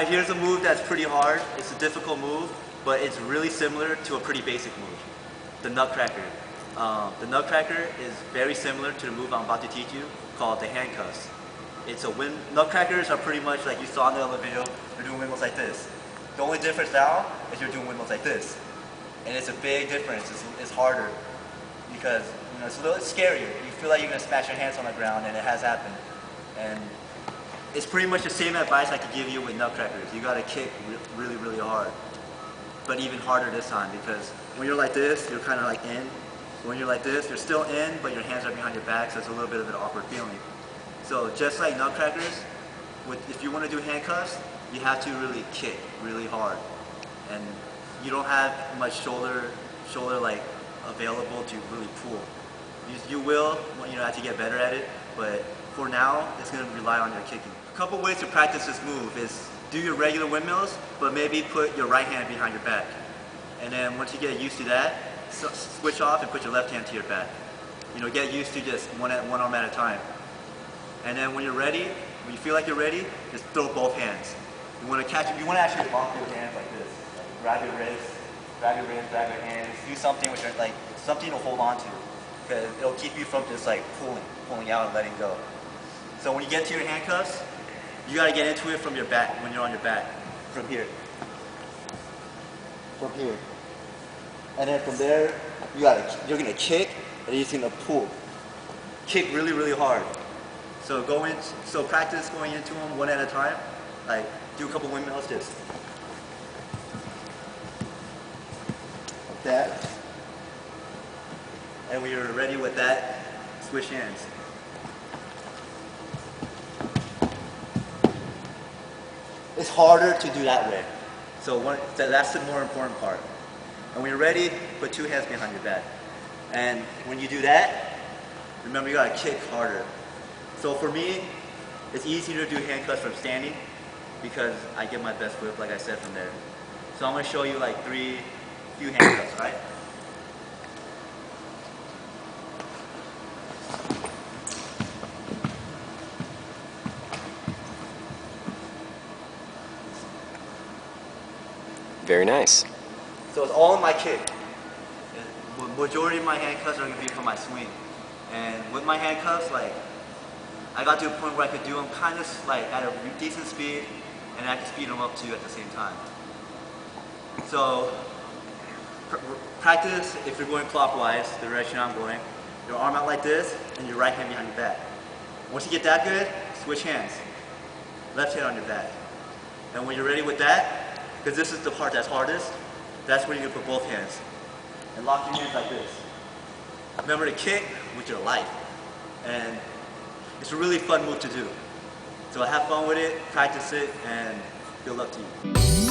Alright, here's a move that's pretty hard. It's a difficult move, but it's really similar to a pretty basic move. The nutcracker. The nutcracker is very similar to the move I'm about to teach you called the handcuffs. Nutcrackers are pretty much like you saw in the other video. You're doing windmills like this. The only difference now is you're doing windmills like this. And it's a big difference. It's harder because it's a little scarier. You feel like you're going to smash your hands on the ground, and it has happened. And it's pretty much the same advice I could give you with nutcrackers. You got to kick really, really hard. But even harder this time, because when you're like this, you're kind of like in. When you're like this, you're still in, but your hands are behind your back, so it's a little bit of an awkward feeling. So just like nutcrackers, if you want to do handcuffs, you have to really kick really hard. And you don't have much shoulder like available to really pull. You will as you get better at it, but for now, it's going to rely on your kicking. A couple ways to practice this move is do your regular windmills, but maybe put your right hand behind your back. And then once you get used to that, switch off and put your left hand to your back. Get used to just one arm at a time. And then when you're ready, when you feel like you're ready, just throw both hands. You want to actually lock your hands like this. Like grab your wrist, grab your hands. Do something which are like something to hold on to, because it'll keep you from just like pulling out and letting go. So when you get to your handcuffs, you got to get into it from your back, when you're on your back, from here. From here. And then from there, you're going to kick, and you're just going to pull. Kick really, really hard. So practice going into them one at a time. Like do a couple windmills just like that. And when you're ready with that, switch hands. It's harder to do that way. So that's the more important part. And when you're ready, put two hands behind your back. And when you do that, remember you gotta kick harder. So for me, it's easier to do handcuffs from standing because I get my best whip, like I said, from there. So I'm gonna show you like few handcuffs, right? Very nice. So it's all in my kick. The majority of my handcuffs are going to be from my swing. And with my handcuffs, like, I got to a point where I could do them kind of like at a decent speed, and I could speed them up too at the same time. So practice, if you're going clockwise, the direction I'm going, your arm out like this, and your right hand behind your back. Once you get that good, switch hands. Left hand on your back. And when you're ready with that, because this is the part that's hardest, that's where you're going to put both hands. And lock your hands like this. Remember to kick with your life. And it's a really fun move to do. So have fun with it, practice it, and good luck to you.